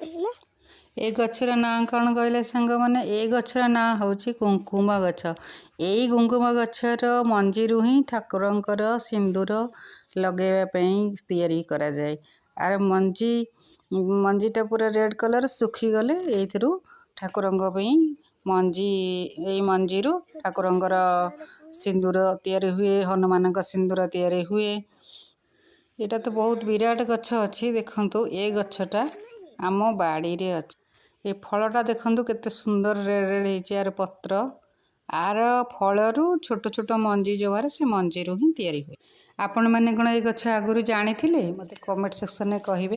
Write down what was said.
ए गछर ना कौन कहले सांग मैंने ए गछर ना हूँ कुंकुम गछ। यही कुंकुम गछर मंजी ही ठाकुरंकर सिंदूर लगेवाई करा जाए। आर मंजीटा पूरा रेड कलर सुखी गले ये ठाकुरंक मंजी यही मंजी ठाकुरंकर सिंदूर तैयारी हुए, हनुमान सिंदूर तैयारी हुए। यहाँ तो बहुत विराट गछ अच्छी। देखु ए गछटा आम बाड़ी रे अच्छी। ये फलटा देखु केते सुंदर रेड रेड होती यार पत्र। आर फलरू छोट छोट मंजी जो से मंजी ही तैयारी हुए। आपण मैंने कौन ये गछ आगुरी जानी मत कमेंट सेक्शन में कहे।